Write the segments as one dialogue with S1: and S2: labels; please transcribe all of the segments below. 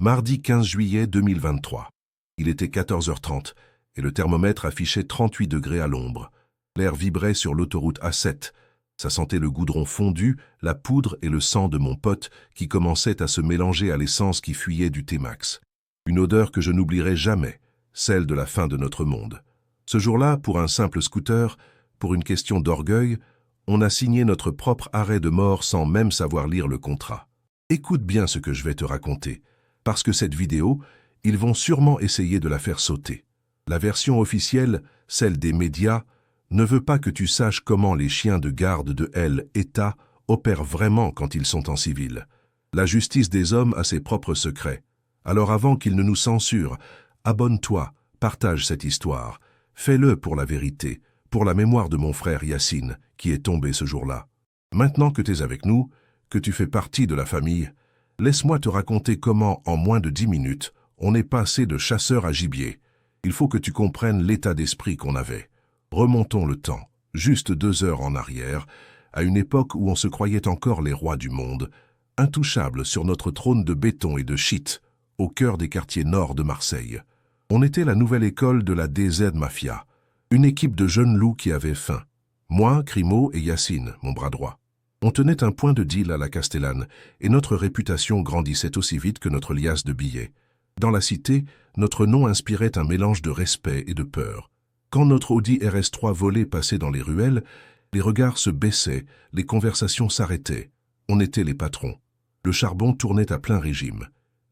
S1: Mardi 15 juillet 2023. Il était 14h30 et le thermomètre affichait 38 degrés à l'ombre. L'air vibrait sur l'autoroute A7. Ça sentait le goudron fondu, la poudre et le sang de mon pote qui commençait à se mélanger à l'essence qui fuyait du T-Max. Une odeur que je n'oublierai jamais, celle de la fin de notre monde. Ce jour-là, pour un simple scooter, pour une question d'orgueil, on a signé notre propre arrêt de mort sans même savoir lire le contrat. Écoute bien ce que je vais te raconter, parce que cette vidéo, ils vont sûrement essayer de la faire sauter. La version officielle, celle des médias, ne veut pas que tu saches comment les chiens de garde de l'État opèrent vraiment quand ils sont en civil. La justice des hommes a ses propres secrets. Alors avant qu'ils ne nous censurent, abonne-toi, partage cette histoire. Fais-le pour la vérité, pour la mémoire de mon frère Yacine, qui est tombé ce jour-là. Maintenant que tu es avec nous, que tu fais partie de la famille, laisse-moi te raconter comment, en moins de 10 minutes, on est passé de chasseur à gibier. Il faut que tu comprennes l'état d'esprit qu'on avait. Remontons le temps, juste 2 heures en arrière, à une époque où on se croyait encore les rois du monde, intouchables sur notre trône de béton et de shit, au cœur des quartiers nord de Marseille. On était la nouvelle école de la DZ Mafia, une équipe de jeunes loups qui avaient faim. Moi, Crimo et Yacine, mon bras droit. On tenait un point de deal à la Castellane, et notre réputation grandissait aussi vite que notre liasse de billets. Dans la cité, notre nom inspirait un mélange de respect et de peur. Quand notre Audi RS3 volé passait dans les ruelles, les regards se baissaient, les conversations s'arrêtaient. On était les patrons. Le charbon tournait à plein régime.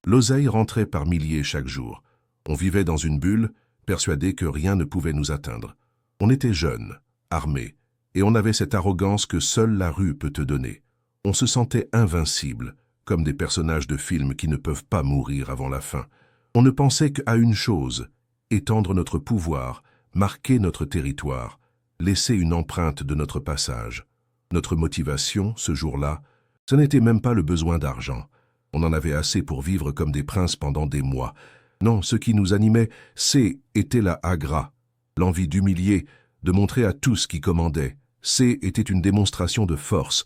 S1: L'oseille rentrait par milliers chaque jour. On vivait dans une bulle, persuadés que rien ne pouvait nous atteindre. On était jeunes, armés, et on avait cette arrogance que seule la rue peut te donner. On se sentait invincible, comme des personnages de films qui ne peuvent pas mourir avant la fin. On ne pensait qu'à une chose, étendre notre pouvoir, marquer notre territoire, laisser une empreinte de notre passage. Notre motivation, ce jour-là, ce n'était même pas le besoin d'argent. On en avait assez pour vivre comme des princes pendant des mois. Non, ce qui nous animait, était la agra, l'envie d'humilier, de montrer à tous qui commandaient. Était une démonstration de force,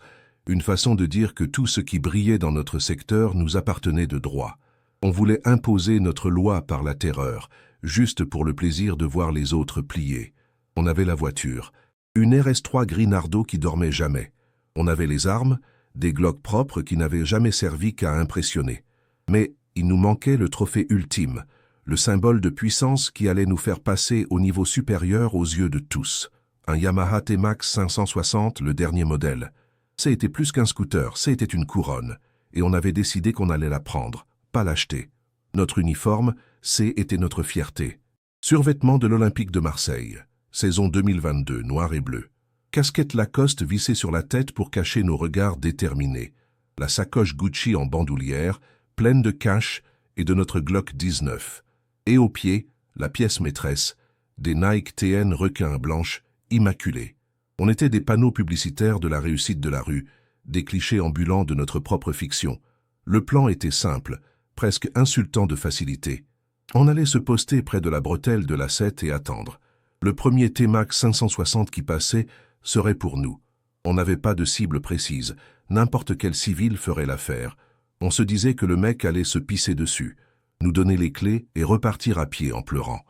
S1: une façon de dire que tout ce qui brillait dans notre secteur nous appartenait de droit. On voulait imposer notre loi par la terreur, juste pour le plaisir de voir les autres plier. On avait la voiture, une RS3 gris Nardo qui dormait jamais. On avait les armes, des Glock propres qui n'avaient jamais servi qu'à impressionner. Mais il nous manquait le trophée ultime, le symbole de puissance qui allait nous faire passer au niveau supérieur aux yeux de tous. Un Yamaha T-Max 560, le dernier modèle. C'était plus qu'un scooter, c'était une couronne. Et on avait décidé qu'on allait la prendre, pas l'acheter. Notre uniforme, était notre fierté. Survêtement de l'Olympique de Marseille, saison 2022, noir et bleu. Casquette Lacoste vissée sur la tête pour cacher nos regards déterminés. La sacoche Gucci en bandoulière, pleine de cash et de notre Glock 19. Et aux pieds, la pièce maîtresse, des Nike TN requins blanches, immaculées. On était des panneaux publicitaires de la réussite de la rue, des clichés ambulants de notre propre fiction. Le plan était simple, presque insultant de facilité. On allait se poster près de la bretelle de l'A7 et attendre. Le premier T-Max 560 qui passait serait pour nous. On n'avait pas de cible précise, n'importe quel civil ferait l'affaire. On se disait que le mec allait se pisser dessus, nous donner les clés et repartir à pied en pleurant.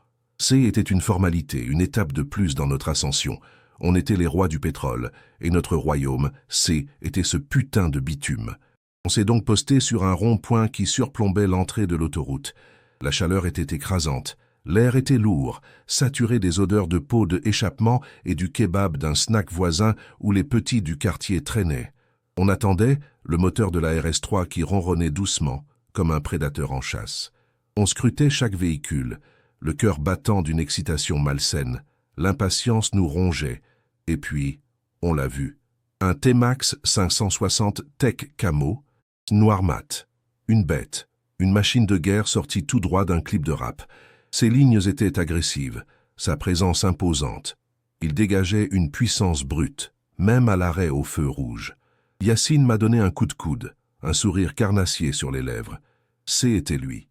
S1: Était une formalité, une étape de plus dans notre ascension. On était les rois du pétrole, et notre royaume, était ce putain de bitume. On s'est donc posté sur un rond-point qui surplombait l'entrée de l'autoroute. La chaleur était écrasante, l'air était lourd, saturé des odeurs de pots de échappement et du kebab d'un snack voisin où les petits du quartier traînaient. On attendait le moteur de la RS3 qui ronronnait doucement, comme un prédateur en chasse. On scrutait chaque véhicule, le cœur battant d'une excitation malsaine. L'impatience nous rongeait. Et puis, on l'a vu. Un T-Max 560 Tech Camo, noir mat. Une bête, une machine de guerre sortie tout droit d'un clip de rap. Ses lignes étaient agressives, sa présence imposante. Il dégageait une puissance brute, même à l'arrêt au feu rouge. Yacine m'a donné un coup de coude, un sourire carnassier sur les lèvres. Était lui.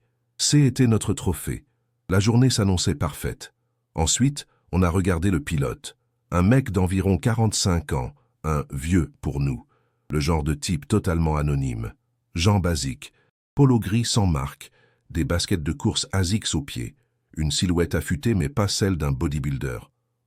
S1: Était notre trophée. La journée s'annonçait parfaite. Ensuite, on a regardé le pilote. Un mec d'environ 45 ans, un vieux pour nous. Le genre de type totalement anonyme. Jean basique, polo gris sans marque, des baskets de course ASICS aux pieds, une silhouette affûtée mais pas celle d'un bodybuilder.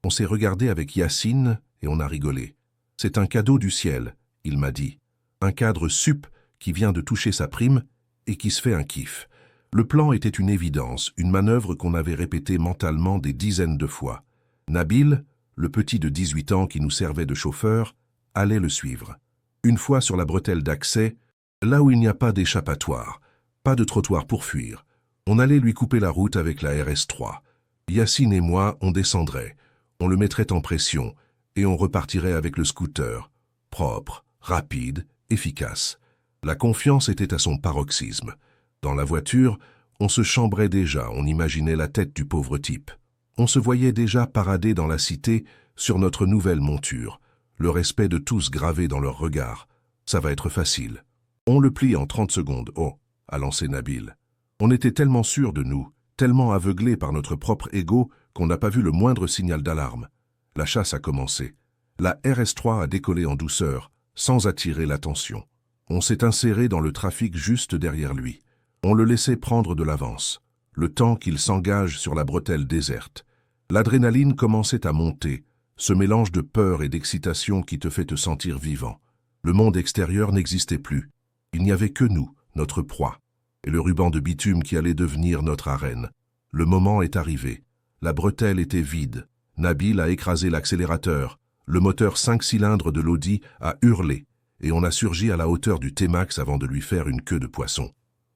S1: On s'est regardé avec Yacine et on a rigolé. C'est un cadeau du ciel, il m'a dit. Un cadre sup qui vient de toucher sa prime et qui se fait un kiff. Le plan était une évidence, une manœuvre qu'on avait répétée mentalement des dizaines de fois. Nabil, le petit de 18 ans qui nous servait de chauffeur, allait le suivre. Une fois sur la bretelle d'accès, là où il n'y a pas d'échappatoire, pas de trottoir pour fuir, on allait lui couper la route avec la RS3. Yacine et moi, on descendrait, on le mettrait en pression et on repartirait avec le scooter, propre, rapide, efficace. La confiance était à son paroxysme. Dans la voiture, on se chambrait déjà, on imaginait la tête du pauvre type. On se voyait déjà parader dans la cité sur notre nouvelle monture, le respect de tous gravé dans leur regard. Ça va être facile. On le plie en 30 secondes, oh, a lancé Nabil. On était tellement sûrs de nous, tellement aveuglés par notre propre ego qu'on n'a pas vu le moindre signal d'alarme. La chasse a commencé. La RS3 a décollé en douceur, sans attirer l'attention. On s'est inséré dans le trafic juste derrière lui. On le laissait prendre de l'avance, le temps qu'il s'engage sur la bretelle déserte. L'adrénaline commençait à monter, ce mélange de peur et d'excitation qui te fait te sentir vivant. Le monde extérieur n'existait plus. Il n'y avait que nous, notre proie, et le ruban de bitume qui allait devenir notre arène. Le moment est arrivé. La bretelle était vide. Nabil a écrasé l'accélérateur. Le moteur 5 cylindres de l'Audi a hurlé, et on a surgi à la hauteur du T-Max avant de lui faire une queue de poisson.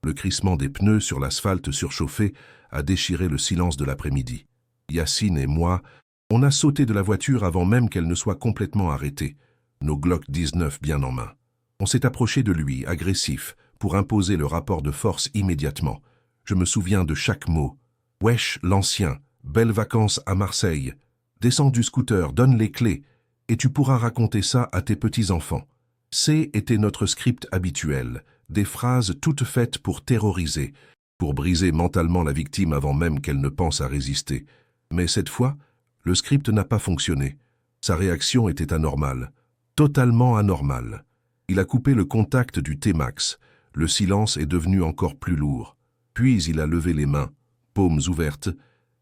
S1: Le crissement des pneus sur l'asphalte surchauffé a déchiré le silence de l'après-midi. Yacine et moi, on a sauté de la voiture avant même qu'elle ne soit complètement arrêtée, nos Glock 19 bien en main. On s'est approché de lui, agressif, pour imposer le rapport de force immédiatement. Je me souviens de chaque mot. « Wesh, l'ancien, belles vacances à Marseille. Descends du scooter, donne les clés, et tu pourras raconter ça à tes petits-enfants. » Était notre script habituel. Des phrases toutes faites pour terroriser, pour briser mentalement la victime avant même qu'elle ne pense à résister. Mais cette fois, le script n'a pas fonctionné. Sa réaction était anormale, totalement anormale. Il a coupé le contact du T-Max. Le silence est devenu encore plus lourd. Puis il a levé les mains, paumes ouvertes,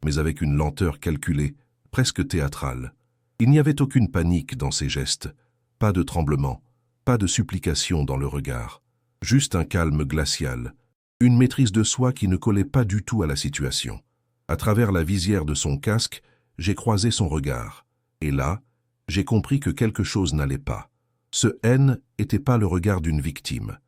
S1: mais avec une lenteur calculée, presque théâtrale. Il n'y avait aucune panique dans ses gestes, pas de tremblement, pas de supplication dans le regard. Juste un calme glacial, une maîtrise de soi qui ne collait pas du tout à la situation. À travers la visière de son casque, j'ai croisé son regard. Et là, j'ai compris que quelque chose n'allait pas. Ce N n'était pas le regard d'une victime.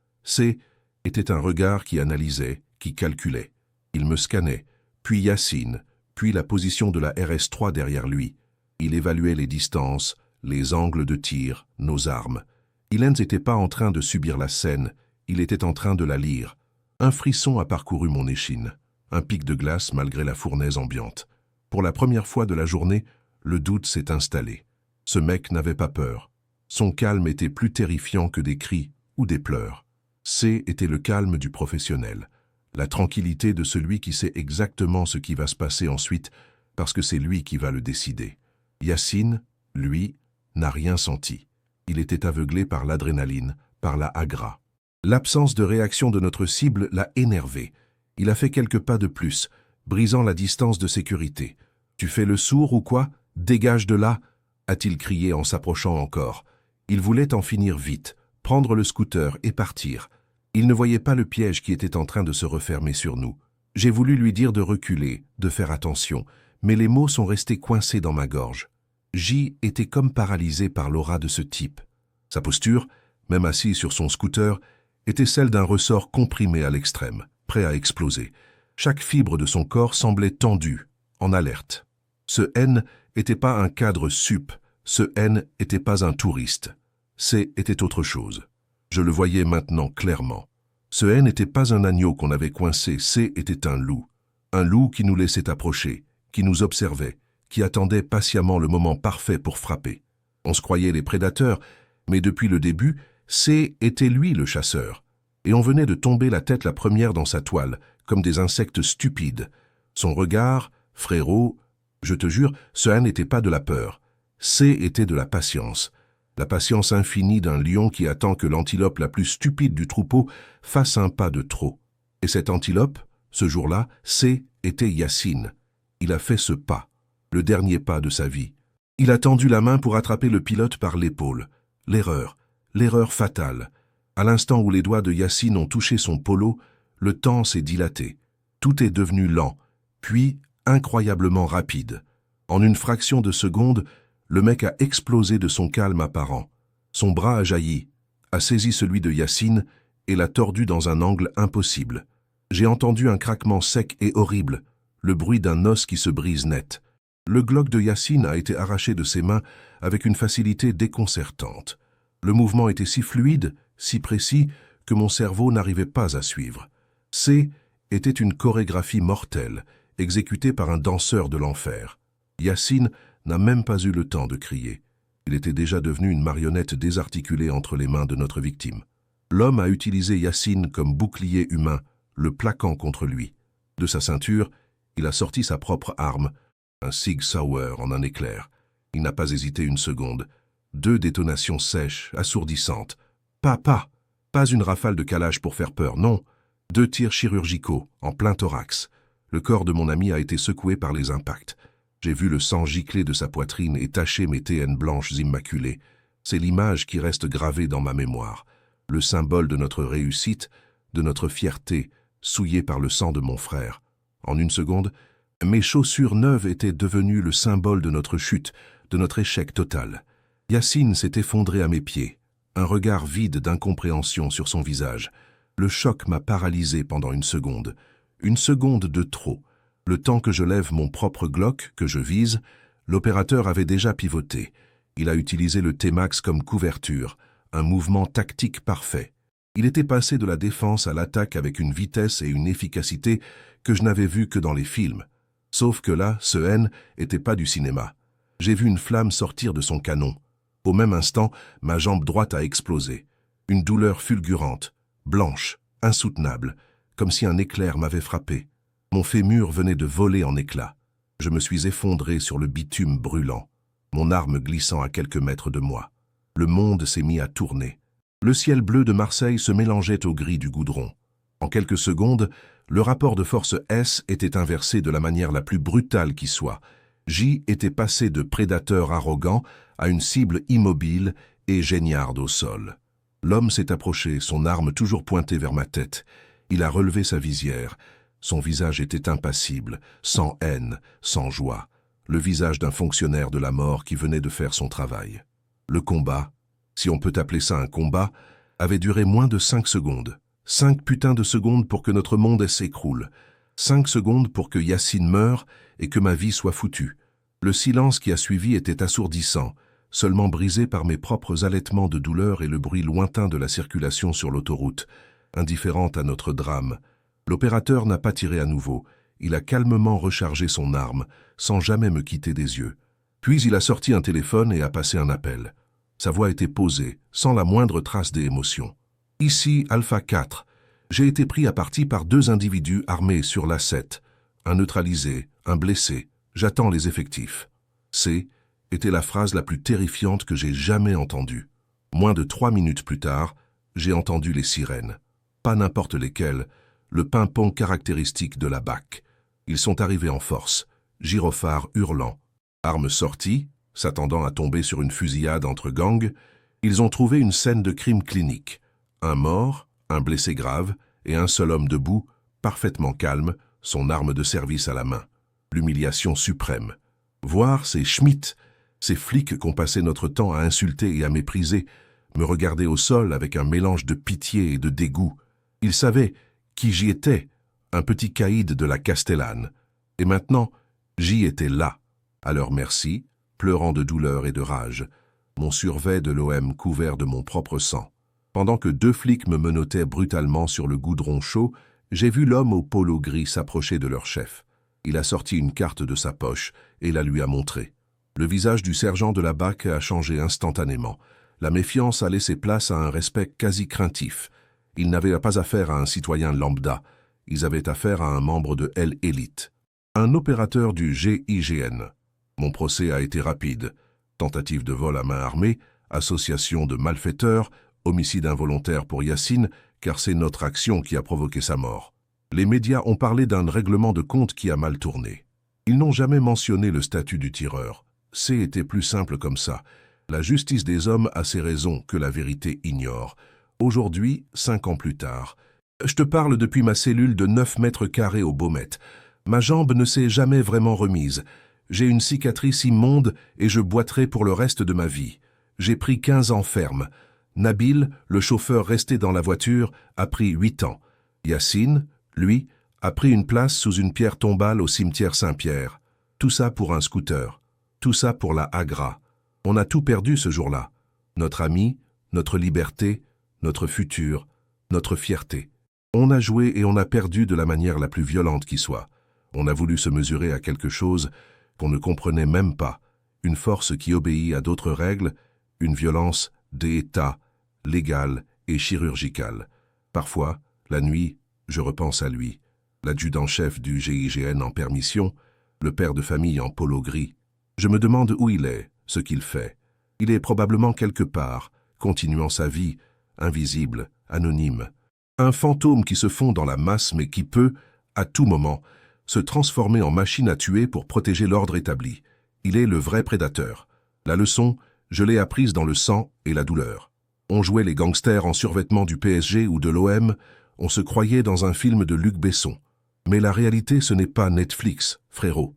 S1: Était un regard qui analysait, qui calculait. Il me scannait, puis Yacine, puis la position de la RS3 derrière lui. Il évaluait les distances, les angles de tir, nos armes. Il n'était pas en train de subir la scène, il était en train de la lire. Un frisson a parcouru mon échine, un pic de glace malgré la fournaise ambiante. Pour la première fois de la journée, le doute s'est installé. Ce mec n'avait pas peur. Son calme était plus terrifiant que des cris ou des pleurs. Était le calme du professionnel, la tranquillité de celui qui sait exactement ce qui va se passer ensuite parce que c'est lui qui va le décider. Yacine, lui, n'a rien senti. Il était aveuglé par l'adrénaline, par la agra. L'absence de réaction de notre cible l'a énervé. Il a fait quelques pas de plus, brisant la distance de sécurité. « Tu fais le sourd ou quoi? Dégage de là !» a-t-il crié en s'approchant encore. Il voulait en finir vite, prendre le scooter et partir. Il ne voyait pas le piège qui était en train de se refermer sur nous. J'ai voulu lui dire de reculer, de faire attention, mais les mots sont restés coincés dans ma gorge. J était comme paralysé par l'aura de ce type. Sa posture, même assis sur son scooter, était celle d'un ressort comprimé à l'extrême, prêt à exploser. Chaque fibre de son corps semblait tendue, en alerte. Ce N n'était pas un cadre sup, ce N n'était pas un touriste. Était autre chose. Je le voyais maintenant clairement. Ce N n'était pas un agneau qu'on avait coincé, était un loup. Un loup qui nous laissait approcher, qui nous observait, qui attendait patiemment le moment parfait pour frapper. On se croyait les prédateurs, mais depuis le début, était lui le chasseur. Et on venait de tomber la tête la première dans sa toile, comme des insectes stupides. Son regard, frérot, je te jure, ce n'était pas de la peur. Était de la patience infinie d'un lion qui attend que l'antilope la plus stupide du troupeau fasse un pas de trop. Et cette antilope, Ce jour-là, C était Yacine. Il a fait ce pas, le dernier pas de sa vie. Il a tendu la main pour attraper le pilote par l'épaule. L'erreur fatale. À l'instant où les doigts de Yacine ont touché son polo, le temps s'est dilaté. Tout est devenu lent, puis incroyablement rapide. En une fraction de seconde, le mec a explosé de son calme apparent. Son bras a jailli, a saisi celui de Yacine et l'a tordu dans un angle impossible. J'ai entendu un craquement sec et horrible, le bruit d'un os qui se brise net. Le Glock de Yacine a été arraché de ses mains avec une facilité déconcertante. Le mouvement était si fluide, si précis, que mon cerveau n'arrivait pas à suivre. C était une chorégraphie mortelle, exécutée par un danseur de l'enfer. Yacine n'a même pas eu le temps de crier. Il était déjà devenu une marionnette désarticulée entre les mains de notre victime. L'homme a utilisé Yacine comme bouclier humain, le plaquant contre lui. De sa ceinture, il a sorti sa propre arme, un Sig Sauer en un éclair. Il n'a pas hésité une seconde. 2 détonations sèches, assourdissantes. Pas une rafale de calage pour faire peur, non. 2 tirs chirurgicaux, en plein thorax. Le corps de mon ami a été secoué par les impacts. J'ai vu le sang gicler de sa poitrine et tacher mes TN blanches immaculées. C'est l'image qui reste gravée dans ma mémoire. Le symbole de notre réussite, de notre fierté, souillée par le sang de mon frère. En une seconde, mes chaussures neuves étaient devenues le symbole de notre chute, de notre échec total. Yacine s'est effondré à mes pieds, un regard vide d'incompréhension sur son visage. Le choc m'a paralysé pendant une seconde de trop. Le temps que je lève mon propre Glock, que je vise, l'opérateur avait déjà pivoté. Il a utilisé le T-Max comme couverture, un mouvement tactique parfait. Il était passé de la défense à l'attaque avec une vitesse et une efficacité que je n'avais vues que dans les films. Sauf que là, ce N était pas du cinéma. J'ai vu une flamme sortir de son canon. Au même instant, ma jambe droite a explosé. Une douleur fulgurante, blanche, insoutenable, comme si un éclair m'avait frappé. Mon fémur venait de voler en éclats. Je me suis effondré sur le bitume brûlant, mon arme glissant à quelques mètres de moi. Le monde s'est mis à tourner. Le ciel bleu de Marseille se mélangeait au gris du goudron. En quelques secondes, le rapport de force S était inversé de la manière la plus brutale qui soit. J était passé de prédateur arrogant à une cible immobile et géniarde au sol. L'homme s'est approché, son arme toujours pointée vers ma tête. Il a relevé sa visière. Son visage était impassible, sans haine, sans joie. Le visage d'un fonctionnaire de la mort qui venait de faire son travail. Le combat, si on peut appeler ça un combat, avait duré moins de 5 secondes. 5 putains de secondes pour que notre monde s'écroule. 5 secondes pour que Yacine meure et que ma vie soit foutue. Le silence qui a suivi était assourdissant, seulement brisé par mes propres halètements de douleur et le bruit lointain de la circulation sur l'autoroute, indifférente à notre drame. L'opérateur n'a pas tiré à nouveau. Il a calmement rechargé son arme, sans jamais me quitter des yeux. Puis il a sorti un téléphone et a passé un appel. Sa voix était posée, sans la moindre trace d'émotion. « Ici, Alpha 4. J'ai été pris à partie par 2 individus armés sur l'A7. Un neutralisé, un blessé. J'attends les effectifs. » C était la phrase la plus terrifiante que j'ai jamais entendue. Moins de 3 minutes plus tard, j'ai entendu les sirènes. Pas n'importe lesquelles, le pimpon caractéristique de la BAC. Ils sont arrivés en force, gyrophares hurlant. Armes sorties, s'attendant à tomber sur une fusillade entre gangs, ils ont trouvé une scène de crime clinique. Un mort, un blessé grave et un seul homme debout, parfaitement calme, son arme de service à la main. L'humiliation suprême. Voir ces Schmitt, ces flics qu'on passait notre temps à insulter et à mépriser, me regarder au sol avec un mélange de pitié et de dégoût. Ils savaient qui j'y étais, un petit caïd de la Castellane. Et maintenant, j'y étais là, à leur merci, pleurant de douleur et de rage, mon survêt de l'OM couvert de mon propre sang. Pendant que 2 flics me menottaient brutalement sur le goudron chaud, j'ai vu l'homme au polo gris s'approcher de leur chef. Il a sorti une carte de sa poche et la lui a montrée. Le visage du sergent de la BAC a changé instantanément. La méfiance a laissé place à un respect quasi craintif. Ils n'avaient pas affaire à un citoyen lambda, ils avaient affaire à un membre de L-Elite, un opérateur du GIGN. Mon procès a été rapide. Tentative de vol à main armée, association de malfaiteurs, homicide involontaire pour Yacine, car c'est notre action qui a provoqué sa mort. Les médias ont parlé d'un règlement de compte qui a mal tourné. Ils n'ont jamais mentionné le statut du tireur. C était plus simple comme ça. La justice des hommes a ses raisons que la vérité ignore. Aujourd'hui, 5 ans plus tard, je te parle depuis ma cellule de 9 mètres carrés au Baumette. Ma jambe ne s'est jamais vraiment remise. J'ai une cicatrice immonde et je boiterai pour le reste de ma vie. J'ai pris 15 ans ferme. Nabil, le chauffeur resté dans la voiture, a pris 8 ans. Yacine, lui, a pris une place sous une pierre tombale au cimetière Saint-Pierre. Tout ça pour un scooter. Tout ça pour la Agra. On a tout perdu ce jour-là. Notre ami, notre liberté, notre futur, notre fierté. On a joué et on a perdu de la manière la plus violente qui soit. On a voulu se mesurer à quelque chose qu'on ne comprenait même pas. Une force qui obéit à d'autres règles, une violence d'État, légale et chirurgicale. Parfois, la nuit, je repense à lui, l'adjudant-chef du GIGN en permission, le père de famille en polo gris. Je me demande où il est, ce qu'il fait. Il est probablement quelque part, continuant sa vie, invisible, anonyme. Un fantôme qui se fond dans la masse mais qui peut, à tout moment, se transformer en machine à tuer pour protéger l'ordre établi. Il est le vrai prédateur. La leçon, je l'ai apprise dans le sang et la douleur. On jouait les gangsters en survêtement du PSG ou de l'OM, on se croyait dans un film de Luc Besson. Mais la réalité, ce n'est pas Netflix, frérot.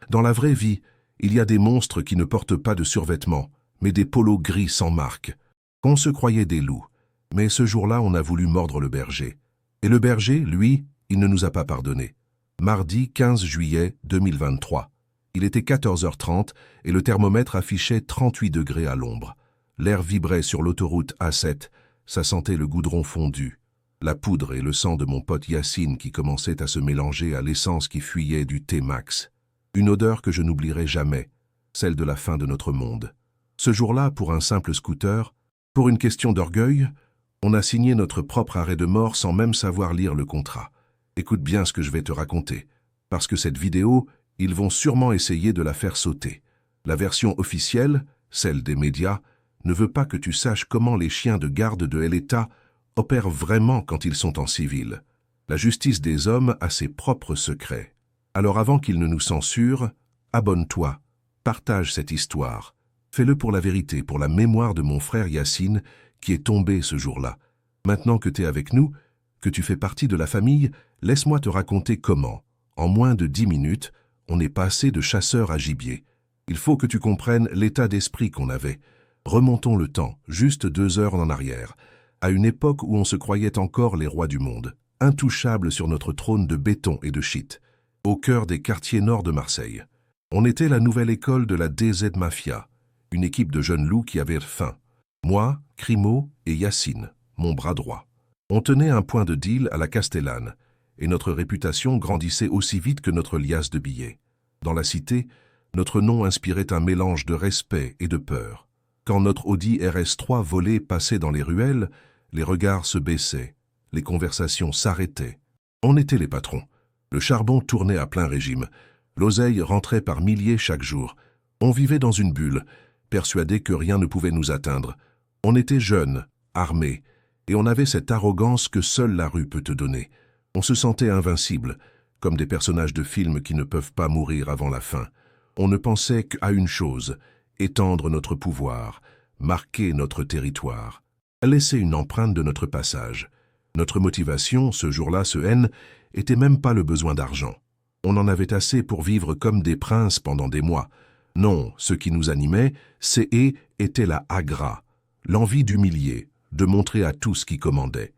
S1: Dans la vraie vie, il y a des monstres qui ne portent pas de survêtement, mais des polos gris sans marque. On se croyait des loups. Mais ce jour-là, on a voulu mordre le berger. Et le berger, lui, il ne nous a pas pardonné. Mardi 15 juillet 2023. Il était 14h30 et le thermomètre affichait 38 degrés à l'ombre. L'air vibrait sur l'autoroute A7, ça sentait le goudron fondu. La poudre et le sang de mon pote Yacine qui commençait à se mélanger à l'essence qui fuyait du T-Max. Une odeur que je n'oublierai jamais, celle de la fin de notre monde. Ce jour-là, pour un simple scooter, pour une question d'orgueil, on a signé notre propre arrêt de mort sans même savoir lire le contrat. Écoute bien ce que je vais te raconter, parce que cette vidéo, ils vont sûrement essayer de la faire sauter. La version officielle, celle des médias, ne veut pas que tu saches comment les chiens de garde de l'État opèrent vraiment quand ils sont en civil. La justice des hommes a ses propres secrets. Alors avant qu'ils ne nous censurent, abonne-toi, partage cette histoire. Fais-le pour la vérité, pour la mémoire de mon frère Yacine qui est tombé ce jour-là. Maintenant que tu es avec nous, que tu fais partie de la famille, laisse-moi te raconter comment, en moins de 10 minutes, on est passé de chasseur à gibier. Il faut que tu comprennes l'état d'esprit qu'on avait. Remontons le temps, juste 2 heures en arrière, à une époque où on se croyait encore les rois du monde, intouchables sur notre trône de béton et de shit, au cœur des quartiers nord de Marseille. On était la nouvelle école de la DZ Mafia, une équipe de jeunes loups qui avaient faim. Moi, Crimo et Yacine, mon bras droit. On tenait un point de deal à la Castellane, et notre réputation grandissait aussi vite que notre liasse de billets. Dans la cité, notre nom inspirait un mélange de respect et de peur. Quand notre Audi RS3 volé passait dans les ruelles, les regards se baissaient, les conversations s'arrêtaient. On était les patrons. Le charbon tournait à plein régime. L'oseille rentrait par milliers chaque jour. On vivait dans une bulle, persuadés que rien ne pouvait nous atteindre. On était jeunes, armés, et on avait cette arrogance que seule la rue peut te donner. On se sentait invincible, comme des personnages de films qui ne peuvent pas mourir avant la fin. On ne pensait qu'à une chose, étendre notre pouvoir, marquer notre territoire, laisser une empreinte de notre passage. Notre motivation, ce jour-là, ce N, était même pas le besoin d'argent. On en avait assez pour vivre comme des princes pendant des mois. Non, ce qui nous animait, était la Agra, l'envie d'humilier, de montrer à tous qui commandait.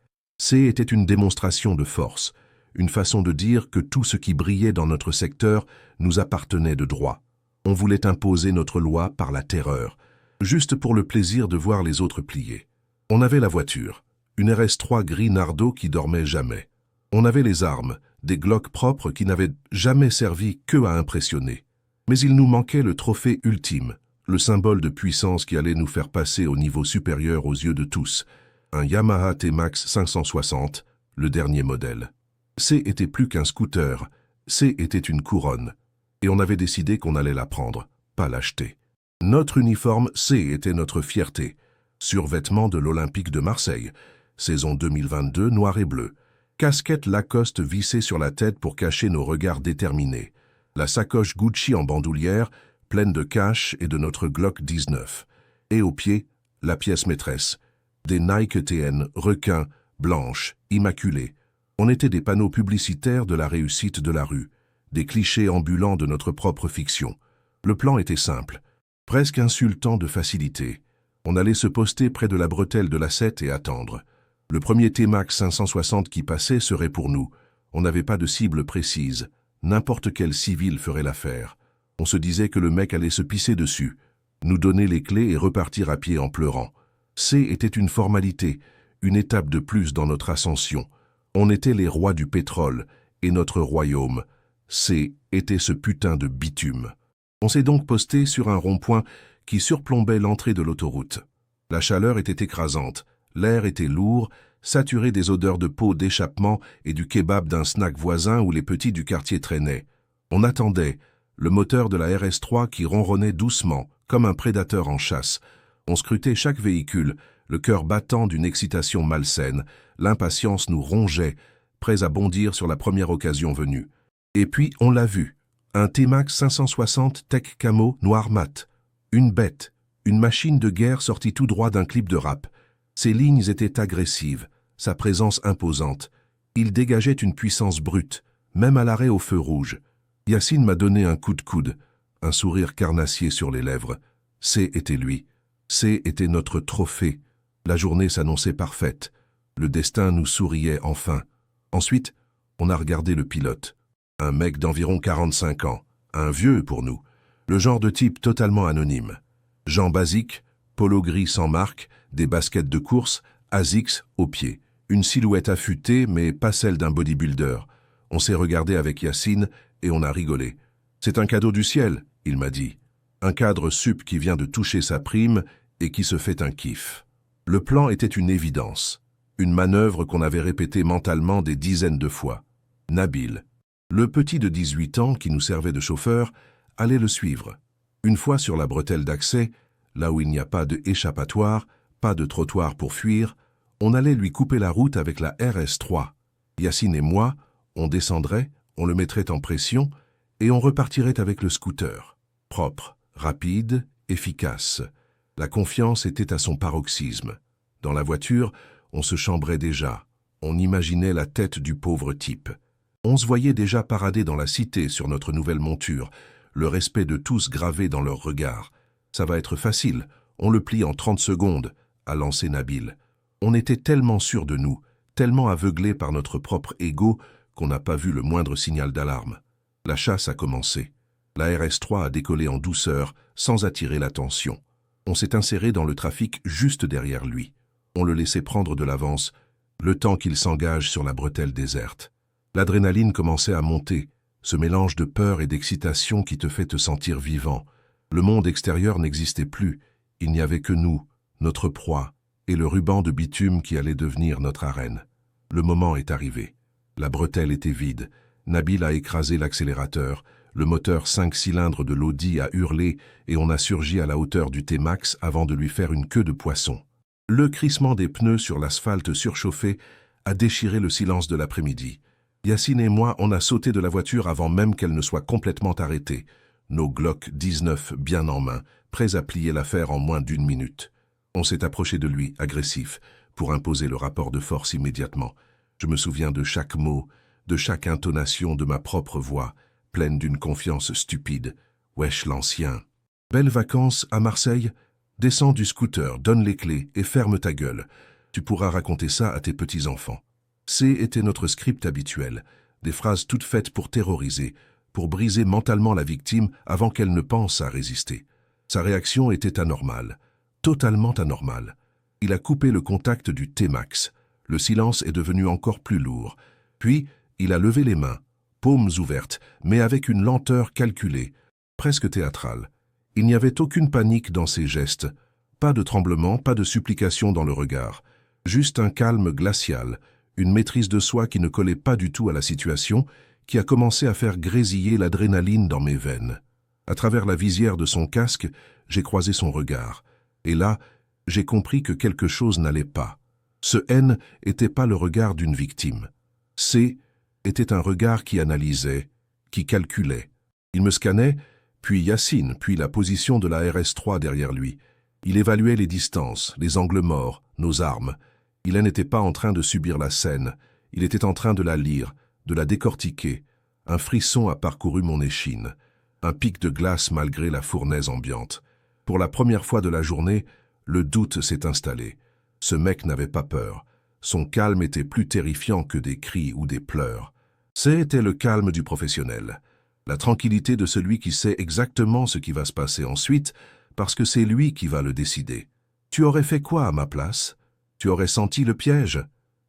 S1: Était une démonstration de force, une façon de dire que tout ce qui brillait dans notre secteur nous appartenait de droit. On voulait imposer notre loi par la terreur, juste pour le plaisir de voir les autres plier. On avait la voiture, une RS3 gris Nardo qui dormait jamais. On avait les armes, des Glock propres qui n'avaient jamais servi que à impressionner. Mais il nous manquait le trophée ultime, le symbole de puissance qui allait nous faire passer au niveau supérieur aux yeux de tous, un Yamaha T-Max 560, le dernier modèle. Était plus qu'un scooter, était une couronne. Et on avait décidé qu'on allait la prendre, pas l'acheter. Notre uniforme était notre fierté. Survêtement de l'Olympique de Marseille, saison 2022 noir et bleu. Casquette Lacoste vissée sur la tête pour cacher nos regards déterminés. La sacoche Gucci en bandoulière, pleine de cash et de notre Glock 19. Et au pied, la pièce maîtresse. Des Nike TN, requins, blanches, immaculées. On était des panneaux publicitaires de la réussite de la rue, des clichés ambulants de notre propre fiction. Le plan était simple, presque insultant de facilité. On allait se poster près de la bretelle de l'A7 et attendre. Le premier T-Max 560 qui passait serait pour nous. On n'avait pas de cible précise. N'importe quel civil ferait l'affaire. On se disait que le mec allait se pisser dessus, nous donner les clés et repartir à pied en pleurant. C était une formalité, une étape de plus dans notre ascension. On était les rois du pétrole, et notre royaume, C était ce putain de bitume. On s'est donc posté sur un rond-point qui surplombait l'entrée de l'autoroute. La chaleur était écrasante, l'air était lourd, saturé des odeurs de peau d'échappement et du kebab d'un snack voisin où les petits du quartier traînaient. On attendait, le moteur de la RS3 qui ronronnait doucement, comme un prédateur en chasse. On scrutait chaque véhicule, le cœur battant d'une excitation malsaine. L'impatience nous rongeait, prêts à bondir sur la première occasion venue. Et puis on l'a vu, un T-Max 560 Tech Camo noir mat. Une bête, une machine de guerre sortie tout droit d'un clip de rap. Ses lignes étaient agressives, sa présence imposante. Il dégageait une puissance brute, même à l'arrêt au feu rouge. Yacine m'a donné un coup de coude, un sourire carnassier sur les lèvres. C était lui. C était notre trophée. La journée s'annonçait parfaite. Le destin nous souriait enfin. Ensuite, on a regardé le pilote. Un mec d'environ 45 ans, un vieux pour nous. Le genre de type totalement anonyme. Gens basiques, polo gris sans marque, des baskets de course, ASICS aux pieds. Une silhouette affûtée, mais pas celle d'un bodybuilder. On s'est regardé avec Yacine et on a rigolé. C'est un cadeau du ciel, il m'a dit. Un cadre sup qui vient de toucher sa prime et qui se fait un kiff. Le plan était une évidence. Une manœuvre qu'on avait répétée mentalement des dizaines de fois. Nabil, le petit de 18 ans qui nous servait de chauffeur, allait le suivre. Une fois sur la bretelle d'accès, là où il n'y a pas de échappatoire, pas de trottoir pour fuir, on allait lui couper la route avec la RS3. Yacine et moi, on descendrait, on le mettrait en pression et on repartirait avec le scooter. Propre, rapide, efficace. La confiance était à son paroxysme. Dans la voiture, on se chambrait déjà. On imaginait la tête du pauvre type. On se voyait déjà parader dans la cité sur notre nouvelle monture, le respect de tous gravé dans leurs regards. Ça va être facile, on le plie en 30 secondes, a lancé Nabil. On était tellement sûrs de nous, tellement aveuglés par notre propre ego qu'on n'a pas vu le moindre signal d'alarme. La chasse a commencé. La RS3 a décollé en douceur, sans attirer l'attention. On s'est inséré dans le trafic juste derrière lui. On le laissait prendre de l'avance, le temps qu'il s'engage sur la bretelle déserte. L'adrénaline commençait à monter, ce mélange de peur et d'excitation qui te fait te sentir vivant. Le monde extérieur n'existait plus, il n'y avait que nous, notre proie, et le ruban de bitume qui allait devenir notre arène. Le moment est arrivé. La bretelle était vide. Nabil a écrasé l'accélérateur. Le moteur 5 cylindres de l'Audi a hurlé et on a surgi à la hauteur du T-Max avant de lui faire une queue de poisson. Le crissement des pneus sur l'asphalte surchauffé a déchiré le silence de l'après-midi. Yacine et moi, on a sauté de la voiture avant même qu'elle ne soit complètement arrêtée. Nos Glock 19 bien en main, prêts à plier l'affaire en moins d'1 minute. On s'est approché de lui, agressif, pour imposer le rapport de force immédiatement. Je me souviens de chaque mot, de chaque intonation de ma propre voix, pleine d'une confiance stupide. Wesh l'ancien. Belles vacances à Marseille? Descends du scooter, donne les clés et ferme ta gueule. Tu pourras raconter ça à tes petits-enfants. C était notre script habituel, des phrases toutes faites pour terroriser, pour briser mentalement la victime avant qu'elle ne pense à résister. Sa réaction était anormale, totalement anormale. Il a coupé le contact du T-Max. Le silence est devenu encore plus lourd. Puis, il a levé les mains, paumes ouvertes, mais avec une lenteur calculée, presque théâtrale. Il n'y avait aucune panique dans ses gestes, pas de tremblement, pas de supplication dans le regard, juste un calme glacial, une maîtrise de soi qui ne collait pas du tout à la situation, qui a commencé à faire grésiller l'adrénaline dans mes veines. À travers la visière de son casque, j'ai croisé son regard. Et là, j'ai compris que quelque chose n'allait pas. Ce haine n'était pas le regard d'une victime. C était un regard qui analysait, qui calculait. Il me scannait, puis Yacine, puis la position de la RS3 derrière lui. Il évaluait les distances, les angles morts, nos armes. Il n'était pas en train de subir la scène, il était en train de la lire, de la décortiquer. Un frisson a parcouru mon échine, un pic de glace malgré la fournaise ambiante. Pour la première fois de la journée, le doute s'est installé. Ce mec n'avait pas peur. Son calme était plus terrifiant que des cris ou des pleurs. C'était le calme du professionnel. La tranquillité de celui qui sait exactement ce qui va se passer ensuite, parce que c'est lui qui va le décider. Tu aurais fait quoi à ma place? Tu aurais senti le piège?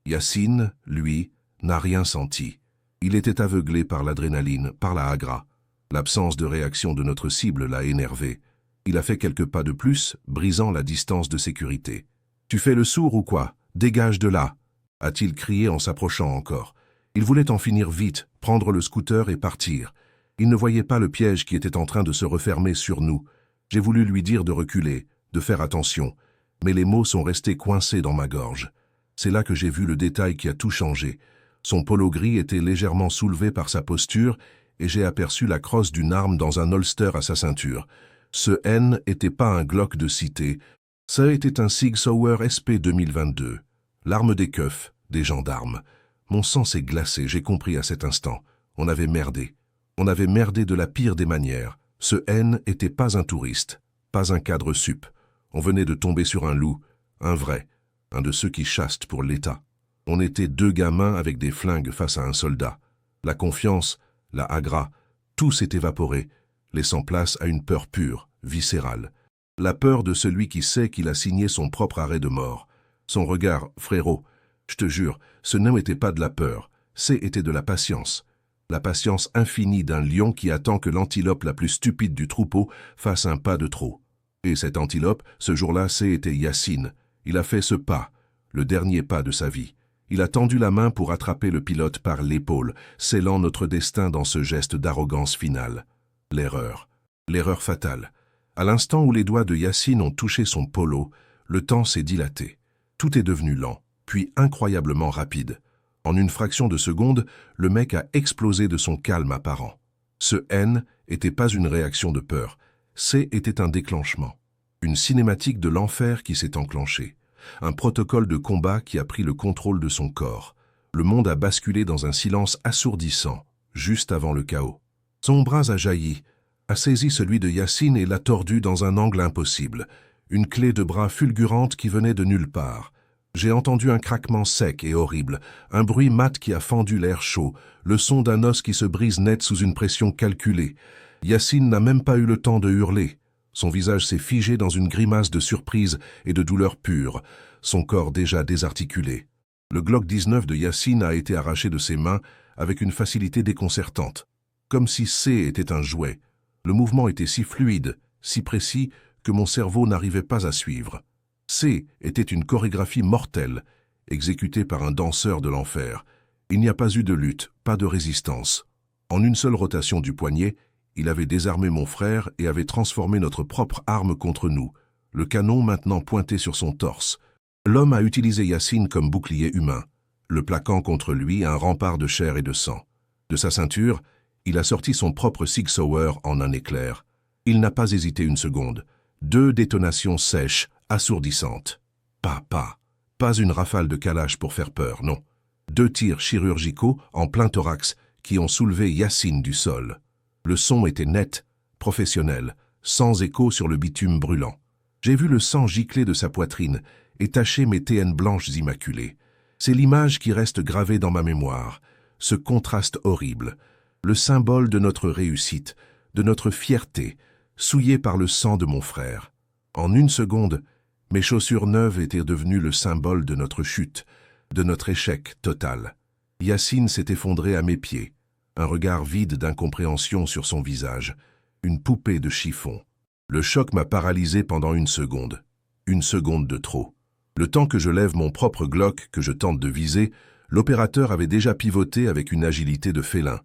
S1: Yacine, lui, n'a rien senti. Il était aveuglé par l'adrénaline, par la hagra. L'absence de réaction de notre cible l'a énervé. Il a fait quelques pas de plus, brisant la distance de sécurité. « Tu fais le sourd ou quoi? Dégage de là !» a-t-il crié en s'approchant encore. Il voulait en finir vite, prendre le scooter et partir. Il ne voyait pas le piège qui était en train de se refermer sur nous. J'ai voulu lui dire de reculer, de faire attention, mais les mots sont restés coincés dans ma gorge. C'est là que j'ai vu le détail qui a tout changé. Son polo gris était légèrement soulevé par sa posture et j'ai aperçu la crosse d'une arme dans un holster à sa ceinture. Ce N n'était pas un Glock de cité, ça était un Sig Sauer SP 2022, l'arme des keufs, des gendarmes. Mon sang s'est glacé, j'ai compris à cet instant. On avait merdé. On avait merdé de la pire des manières. Ce N n'était pas un touriste, pas un cadre sup. On venait de tomber sur un loup, un vrai, un de ceux qui chassent pour l'État. On était deux gamins avec des flingues face à un soldat. La confiance, la hagra, tout s'est évaporé, laissant place à une peur pure, viscérale. La peur de celui qui sait qu'il a signé son propre arrêt de mort. Son regard, frérot, je te jure, ce n'était pas de la peur, c'était de la patience. La patience infinie d'un lion qui attend que l'antilope la plus stupide du troupeau fasse un pas de trop. Et cet antilope, ce jour-là, c'était Yacine. Il a fait ce pas, le dernier pas de sa vie. Il a tendu la main pour attraper le pilote par l'épaule, scellant notre destin dans ce geste d'arrogance finale. L'erreur. L'erreur fatale. À l'instant où les doigts de Yacine ont touché son polo, le temps s'est dilaté. Tout est devenu lent, puis incroyablement rapide. En une fraction de seconde, le mec a explosé de son calme apparent. Ce N n'était pas une réaction de peur, c'était un déclenchement. Une cinématique de l'enfer qui s'est enclenchée. Un protocole de combat qui a pris le contrôle de son corps. Le monde a basculé dans un silence assourdissant, juste avant le chaos. Son bras a jailli, a saisi celui de Yacine et l'a tordu dans un angle impossible. Une clé de bras fulgurante qui venait de nulle part. J'ai entendu un craquement sec et horrible, un bruit mat qui a fendu l'air chaud, le son d'un os qui se brise net sous une pression calculée. Yacine n'a même pas eu le temps de hurler. Son visage s'est figé dans une grimace de surprise et de douleur pure, son corps déjà désarticulé. Le Glock 19 de Yacine a été arraché de ses mains avec une facilité déconcertante, comme si C était un jouet. Le mouvement était si fluide, si précis, que mon cerveau n'arrivait pas à suivre. C était une chorégraphie mortelle, exécutée par un danseur de l'enfer. Il n'y a pas eu de lutte, pas de résistance. En une seule rotation du poignet, il avait désarmé mon frère et avait transformé notre propre arme contre nous, le canon maintenant pointé sur son torse. L'homme a utilisé Yacine comme bouclier humain, le plaquant contre lui un rempart de chair et de sang. De sa ceinture, il a sorti son propre Sig Sauer en un éclair. Il n'a pas hésité une seconde. 2 détonations sèches, assourdissantes. Pas une rafale de calage pour faire peur, non. 2 tirs chirurgicaux en plein thorax qui ont soulevé Yacine du sol. Le son était net, professionnel, sans écho sur le bitume brûlant. J'ai vu le sang gicler de sa poitrine et tacher mes TN blanches immaculées. C'est l'image qui reste gravée dans ma mémoire, ce contraste horrible, le symbole de notre réussite, de notre fierté, souillé par le sang de mon frère. En une seconde, mes chaussures neuves étaient devenues le symbole de notre chute, de notre échec total. Yacine s'est effondré à mes pieds, un regard vide d'incompréhension sur son visage, une poupée de chiffon. Le choc m'a paralysé pendant une seconde de trop. Le temps que je lève mon propre Glock que je tente de viser, l'opérateur avait déjà pivoté avec une agilité de félin.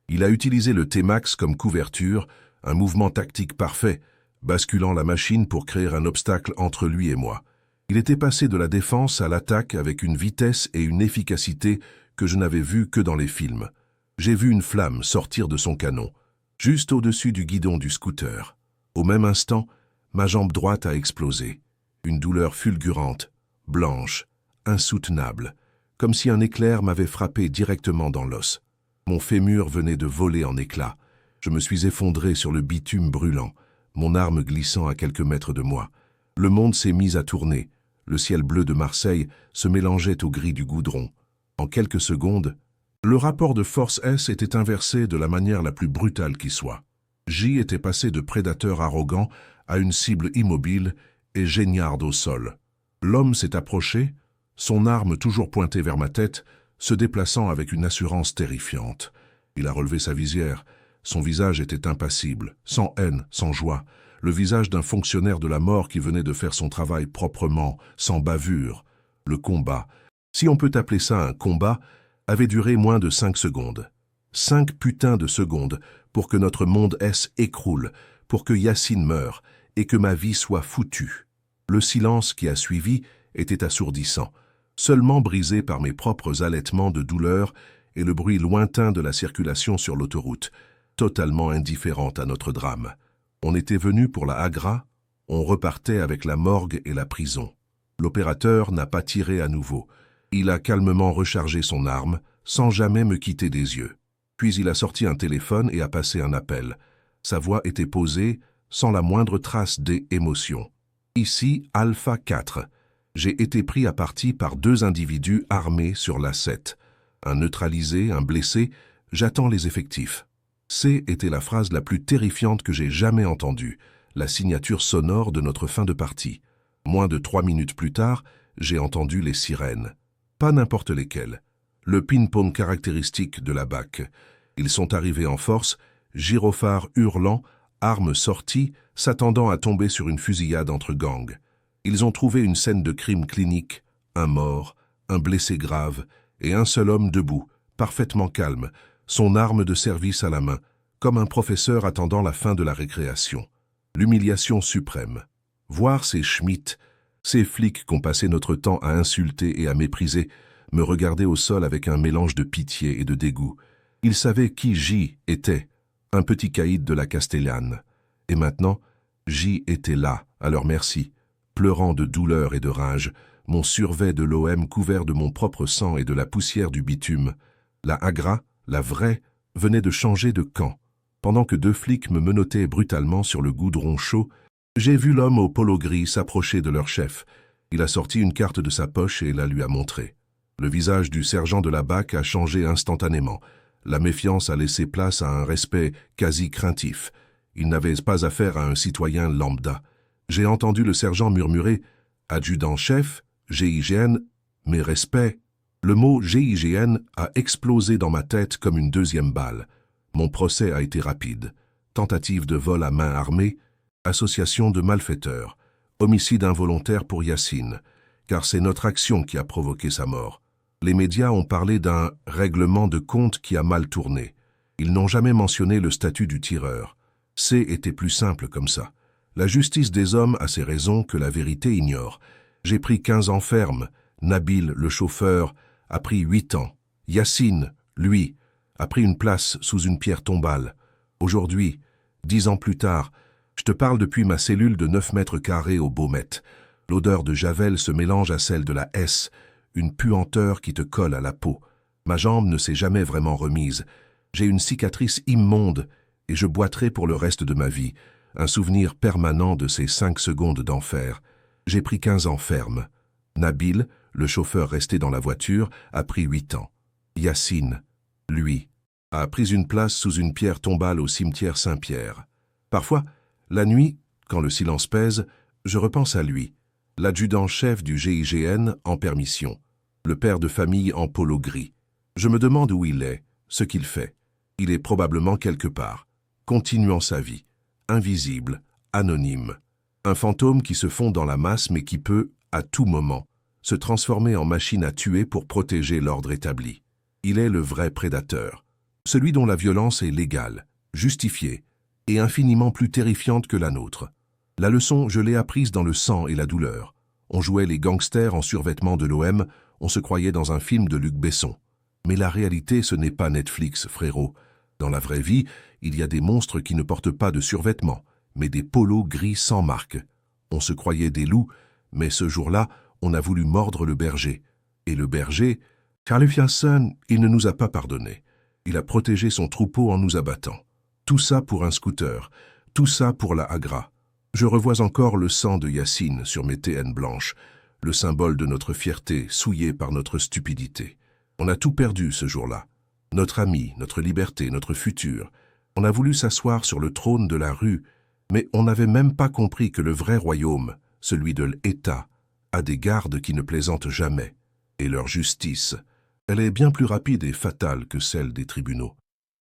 S1: Il a utilisé le T-Max comme couverture, un mouvement tactique parfait, basculant la machine pour créer un obstacle entre lui et moi. Il était passé de la défense à l'attaque avec une vitesse et une efficacité que je n'avais vu que dans les films. J'ai vu une flamme sortir de son canon, juste au-dessus du guidon du scooter. Au même instant, ma jambe droite a explosé. Une douleur fulgurante, blanche, insoutenable, comme si un éclair m'avait frappé directement dans l'os. Mon fémur venait de voler en éclats. Je me suis effondré sur le bitume brûlant, mon arme glissant à quelques mètres de moi. Le monde s'est mis à tourner. Le ciel bleu de Marseille se mélangeait au gris du goudron. En quelques secondes, le rapport de force S était inversé de la manière la plus brutale qui soit. J était passé de prédateur arrogant à une cible immobile et géniarde au sol. L'homme s'est approché, son arme toujours pointée vers ma tête, se déplaçant avec une assurance terrifiante. Il a relevé sa visière. Son visage était impassible, sans haine, sans joie. Le visage d'un fonctionnaire de la mort qui venait de faire son travail proprement, sans bavure. Le combat, si on peut appeler ça un combat, avait duré moins de 5 secondes. 5 putains de secondes pour que notre monde S écroule, pour que Yacine meure et que ma vie soit foutue. Le silence qui a suivi était assourdissant, seulement brisé par mes propres halètements de douleur et le bruit lointain de la circulation sur l'autoroute, totalement indifférente à notre drame. On était venu pour la Agra, on repartait avec la morgue et la prison. L'opérateur n'a pas tiré à nouveau. Il a calmement rechargé son arme, sans jamais me quitter des yeux. Puis il a sorti un téléphone et a passé un appel. Sa voix était posée, sans la moindre trace d'émotion. Ici, Alpha 4. J'ai été pris à partie par 2 individus armés sur l'A7. Un neutralisé, un blessé, j'attends les effectifs. C était la phrase la plus terrifiante que j'ai jamais entendue, la signature sonore de notre fin de partie. Moins de 3 minutes plus tard, j'ai entendu les sirènes. Pas n'importe lesquelles. Le ping-pong caractéristique de la BAC. Ils sont arrivés en force, gyrophares hurlant, armes sorties, s'attendant à tomber sur une fusillade entre gangs. Ils ont trouvé une scène de crime clinique, un mort, un blessé grave et un seul homme debout, parfaitement calme, son arme de service à la main, comme un professeur attendant la fin de la récréation. L'humiliation suprême. Voir ces Schmitt, ces flics qu'ont passé notre temps à insulter et à mépriser, me regarder au sol avec un mélange de pitié et de dégoût. Ils savaient qui J était, un petit caïd de la Castellane. Et maintenant, J était là, à leur merci, pleurant de douleur et de rage, mon survêt de l'OM couvert de mon propre sang et de la poussière du bitume. La Agra, la vraie, venait de changer de camp. Pendant que 2 flics me menottaient brutalement sur le goudron chaud, j'ai vu l'homme au polo gris s'approcher de leur chef. Il a sorti une carte de sa poche et la lui a montrée. Le visage du sergent de la BAC a changé instantanément. La méfiance a laissé place à un respect quasi craintif. Il n'avait pas affaire à un citoyen lambda. J'ai entendu le sergent murmurer « Adjudant-chef, GIGN, mes respects ». Le mot GIGN a explosé dans ma tête comme une 2e balle. Mon procès a été rapide. Tentative de vol à main armée, association de malfaiteurs, homicide involontaire pour Yacine, car c'est notre action qui a provoqué sa mort. Les médias ont parlé d'un règlement de compte qui a mal tourné. Ils n'ont jamais mentionné le statut du tireur. C était plus simple comme ça. La justice des hommes a ses raisons que la vérité ignore. J'ai pris 15 ans ferme. Nabil, le chauffeur, a pris 8 ans. Yacine, lui, a pris une place sous une pierre tombale. Aujourd'hui, 10 ans plus tard, je te parle depuis ma cellule de 9 mètres carrés au Baumettes. L'odeur de Javel se mélange à celle de la S, une puanteur qui te colle à la peau. Ma jambe ne s'est jamais vraiment remise. J'ai une cicatrice immonde et je boiterai pour le reste de ma vie, un souvenir permanent de ces 5 secondes d'enfer. J'ai pris 15 ans ferme. Nabil, le chauffeur resté dans la voiture, a pris 8 ans. Yacine, lui, a pris une place sous une pierre tombale au cimetière Saint-Pierre. Parfois, la nuit, quand le silence pèse, je repense à lui, l'adjudant-chef du GIGN en permission, le père de famille en polo gris. Je me demande où il est, ce qu'il fait. Il est probablement quelque part, continuant sa vie, invisible, anonyme. Un fantôme qui se fond dans la masse mais qui peut, à tout moment, se transformer en machine à tuer pour protéger l'ordre établi. Il est le vrai prédateur, celui dont la violence est légale, justifiée et infiniment plus terrifiante que la nôtre. La leçon, je l'ai apprise dans le sang et la douleur. On jouait les gangsters en survêtement de l'OM, on se croyait dans un film de Luc Besson. Mais la réalité, ce n'est pas Netflix, frérot. Dans la vraie vie, il y a des monstres qui ne portent pas de survêtements, mais des polos gris sans marque. On se croyait des loups, mais ce jour-là, on a voulu mordre le berger. Et le berger, Kalifiason, il ne nous a pas pardonné. Il a protégé son troupeau en nous abattant. Tout ça pour un scooter, tout ça pour la Agra. Je revois encore le sang de Yacine sur mes TN blanches, le symbole de notre fierté souillée par notre stupidité. On a tout perdu ce jour-là. Notre ami, notre liberté, notre futur. On a voulu s'asseoir sur le trône de la rue, mais on n'avait même pas compris que le vrai royaume, celui de l'État, a des gardes qui ne plaisantent jamais. Et leur justice, elle est bien plus rapide et fatale que celle des tribunaux.